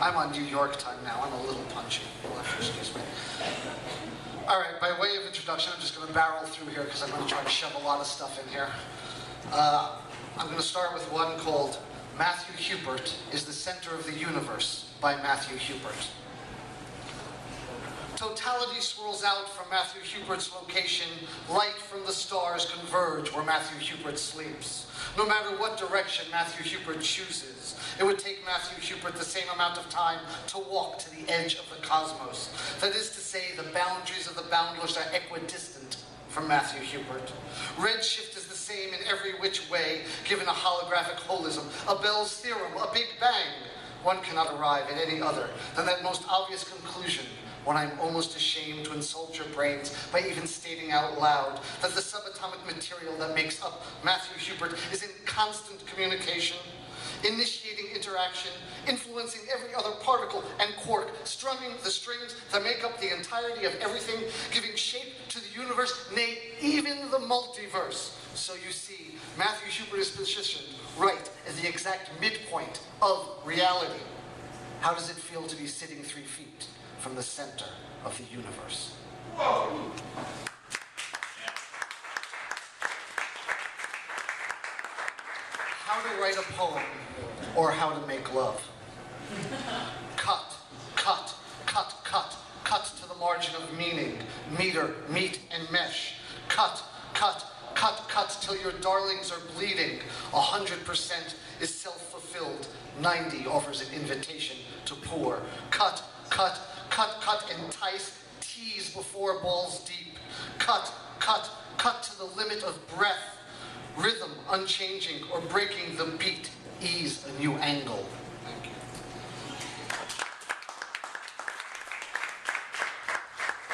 I'm on New York time now. I'm a little punchy. You'll have to excuse me. All right, by way of introduction, I'm just going to barrel through here because I'm going to try to shove a lot of stuff in here. I'm going to start with one called Matthew Hupert is the Center of the Universe by Matthew Hupert. Totality swirls out from Matthew Hupert's location. Light from the stars converge where Matthew Hupert sleeps. No matter what direction Matthew Hupert chooses, it would take Matthew Hupert the same amount of time to walk to the edge of the cosmos. That is to say, the boundaries of the boundless are equidistant from Matthew Hupert. Redshift is the same in every which way, given a holographic holism, a Bell's theorem, a Big Bang. One cannot arrive at any other than that most obvious conclusion, when I'm almost ashamed to insult your brains by even stating out loud that the subatomic material that makes up Matthew Hupert is in constant communication, initiating interaction, influencing every other particle and quark, strumming the strings that make up the entirety of everything, giving shape to the universe, nay, even the multiverse. So you see, Matthew Hupert is positioned right at the exact midpoint of reality. How does it feel to be sitting 3 feet from the center of the universe? Whoa. How to write a poem or how to make love. Cut, cut, cut, cut, cut to the margin of meaning, meter, meat, and mesh. Cut, cut, cut, cut till your darlings are bleeding. 100% is self-fulfilled. 90 offers an invitation to pour. Cut, cut, cut, cut, entice, tease before balls deep. Cut, cut, cut to the limit of breath. Rhythm unchanging or breaking the beat. Ease a new angle. Thank you.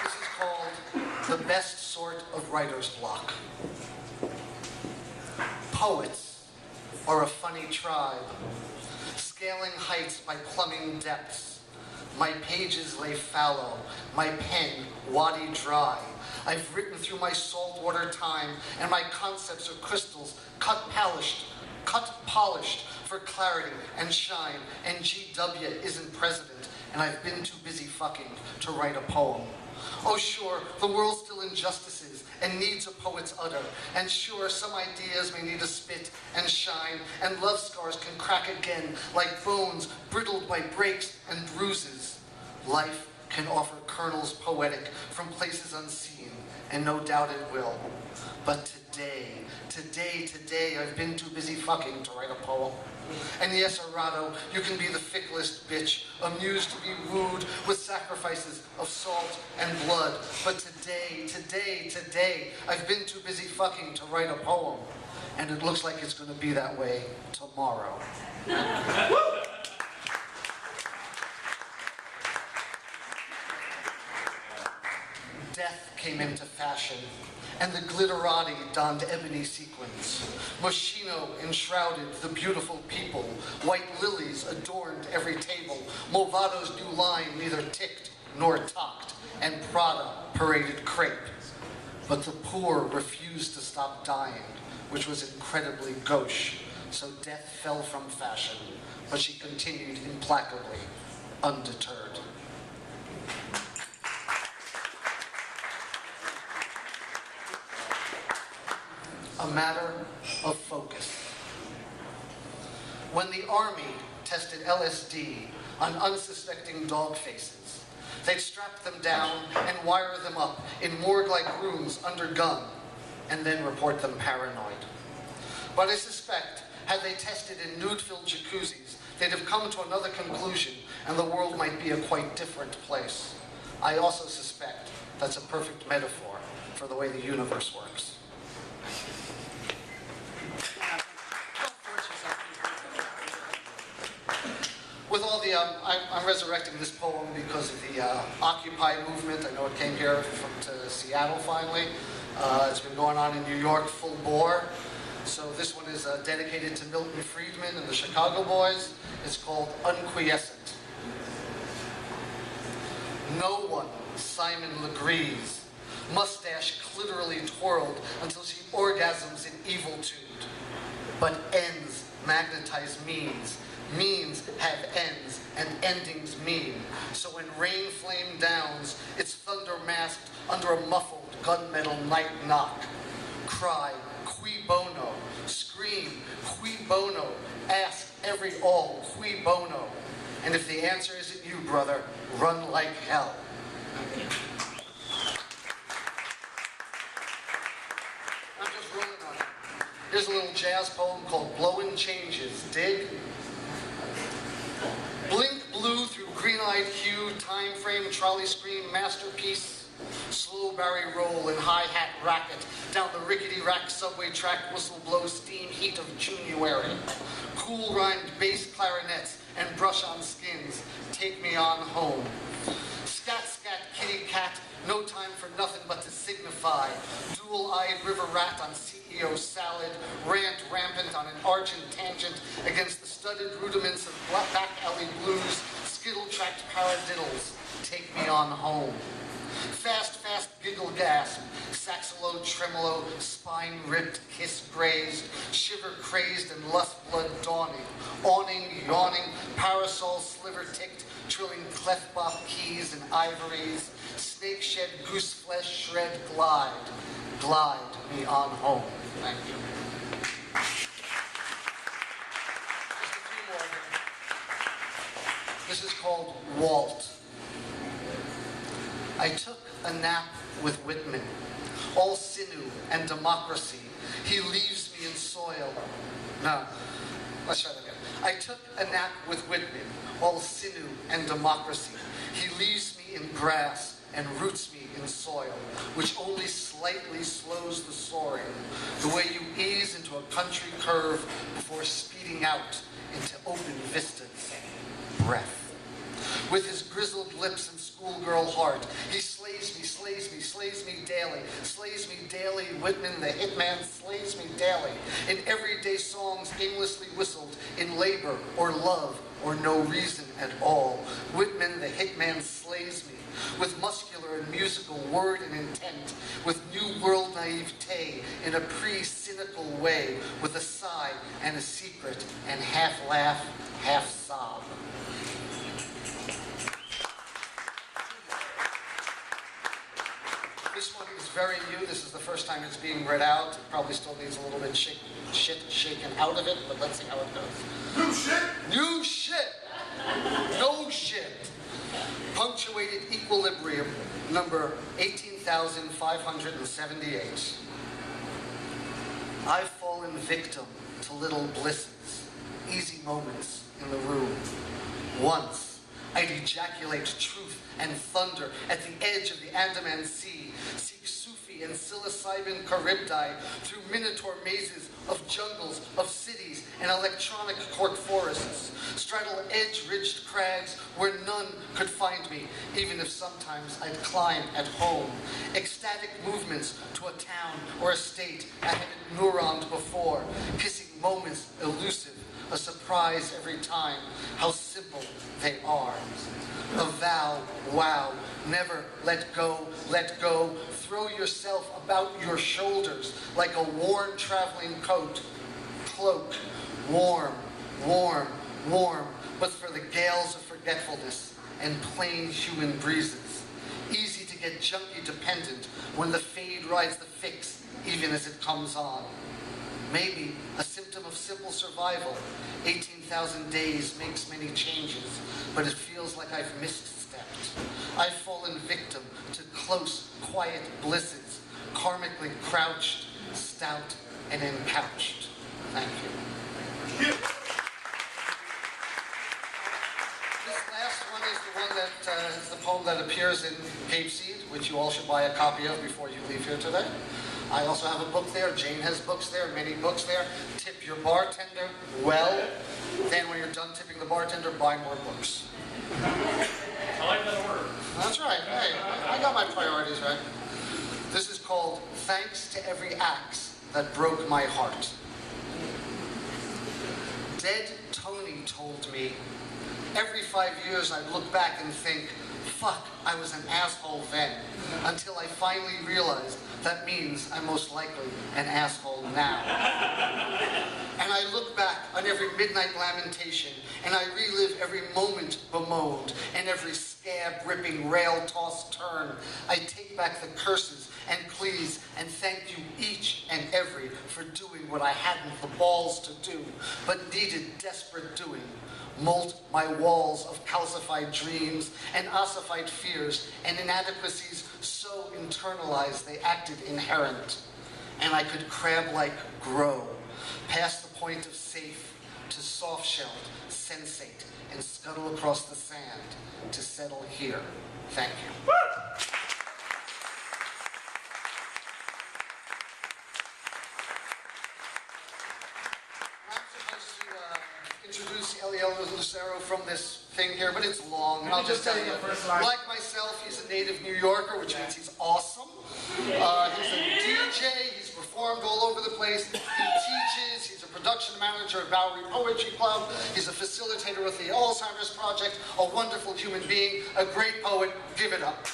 This is called the best sort of writer's block. Poets are a funny tribe, scaling heights by plumbing depths. My pages lay fallow, my pen wadi dry. I've written through my saltwater time, and my concepts are crystals, cut polished for clarity and shine, and GW isn't president, and I've been too busy fucking to write a poem. Oh sure, the world's still injustices and needs a poet's utter, and sure, some ideas may need a spit and shine, and love scars can crack again like bones brittled by breaks and bruises. Life can offer kernels poetic from places unseen, and no doubt it will. But today, I've been too busy fucking to write a poem. And yes, Arado, you can be the ficklest bitch, amused to be wooed with sacrifices of salt and blood. But today, I've been too busy fucking to write a poem. And it looks like it's going to be that way tomorrow. Death came into fashion, and the glitterati donned ebony sequins. Moschino enshrouded the beautiful people. White lilies adorned every table. Movado's new line neither ticked nor talked, and Prada paraded crepe. But the poor refused to stop dying, which was incredibly gauche. So death fell from fashion, but she continued implacably, undeterred. A matter of focus. When the army tested LSD on unsuspecting dog faces, they'd strap them down and wire them up in morgue-like rooms under gun, and then report them paranoid. But I suspect, had they tested in nude-filled jacuzzis, they'd have come to another conclusion, and the world might be a quite different place. I also suspect that's a perfect metaphor for the way the universe works. With all the, I'm resurrecting this poem because of the Occupy movement. I know it came here to Seattle finally. It's been going on in New York full bore. So this one is dedicated to Milton Friedman and the Chicago Boys. It's called Unquiescent. No one, Simon Legree's, mustache clitorally twirled until she orgasms in eviltude, but ends magnetize means, Means have ends, and endings mean. So when rain flame downs, it's thunder masked under a muffled gunmetal night knock. Cry, cui bono. Scream, cui bono. Ask every all, cui bono. And if the answer isn't you, brother, run like hell. I'm just rolling on it. Here's a little jazz poem called Blowin' Changes. Dig? Blink blue through green-eyed hue, time frame, trolley screen, masterpiece. Slow barry roll and hi-hat racket down the rickety-rack subway track, whistle blow steam heat of January. Cool rhymed bass clarinets and brush on skins take me on home. Scat, scat, kitty cat, no time for nothing but to signify. Dual-eyed river rat on CEO salad, rant rampant on an argent tangent against the studded rudiments of back alley blues, skittle-tracked paradiddles take me on home. Fast, fast giggle gasp, saxolo tremolo, spine ripped, kiss grazed, shiver crazed and lust blood dawning, awning, yawning, parasol sliver ticked, trilling clef bop keys and ivories, snake shed goose flesh shred glide, glide me on home. Thank you. Just a few more here. This is called Walt. I took a nap with Whitman, all sinew and democracy. He leaves me in soil. No, let's try that again. I took a nap with Whitman, all sinew and democracy. He leaves me in grass and roots me in soil, which only slightly slows the soaring, the way you ease into a country curve before speeding out into open vistas. Breath. With his grizzled lips and schoolgirl heart, he slays me, slays me, slays me daily, slays me daily. Whitman, the hitman, slays me daily. In everyday songs aimlessly whistled, in labor or love or no reason at all. Whitman, the hitman, slays me. With muscular and musical word and intent, with new world naivete in a pre-cynical way, with a sigh and a secret and half laugh, half sob. This one is very new. This is the first time it's being read out. It probably still needs a little bit shit shaken out of it, but let's see how it goes. New shit? New shit! No shit! Punctuated equilibrium, number 18,578. I've fallen victim to little blisses, easy moments in the room. Once, I'd ejaculate truth and thunder at the edge of the Andaman Sea, seek Sufi and psilocybin Charybdi through minotaur mazes of jungles, of cities, and electronic cork forests, straddle edge-ridged crags where none could find me, even if sometimes I'd climb at home. Ecstatic movements to a town or a state I hadn't neuroned before, kissing moments elusive, a surprise every time, how simple they are. A vow, wow, never let go, throw yourself about your shoulders like a worn traveling coat, cloak, warm, warm, warm, but for the gales of forgetfulness and plain human breezes. Easy to get junkie dependent when the fade rides the fix, even as it comes on. Maybe a symptom of simple survival. 18,000 days makes many changes, but it feels like I've misstepped. I've fallen victim to close, quiet blisses, karmically crouched, stout, and encouched. Thank you. This last one is the one that is the poem that appears in Cape Seed, which you all should buy a copy of before you leave here today. I also have a book there. Jane has books there, many books there. Tip your bartender well. Then when you're done tipping the bartender, buy more books. I like that order. That's right. Hey, I got my priorities right. This is called Thanks to Every Axe That Broke My Heart. Dead Tony told me, every 5 years I'd look back and think, fuck, I was an asshole then, until I finally realized that means I'm most likely an asshole now. And I look back on every midnight lamentation, and I relive every moment bemoaned, and every scab-ripping, rail-tossed turn. I take back the curses and pleas, and thank you each and every for doing what I hadn't the balls to do, but needed desperate doing. Molt my walls of calcified dreams and ossified fears and inadequacies so internalized they acted inherent. And I could crab-like grow, past the point of safe to soft-shelled, sensate, and scuttle across the sand to settle here. Thank you. Introduce Eliel Lucero from this thing here, but it's long, and I'll just tell you. Like myself, he's a native New Yorker, which means he's awesome. He's a DJ, he's performed all over the place, he teaches, he's a production manager at Bowery Poetry Club, he's a facilitator with the Alzheimer's Project, a wonderful human being, a great poet. Give it up.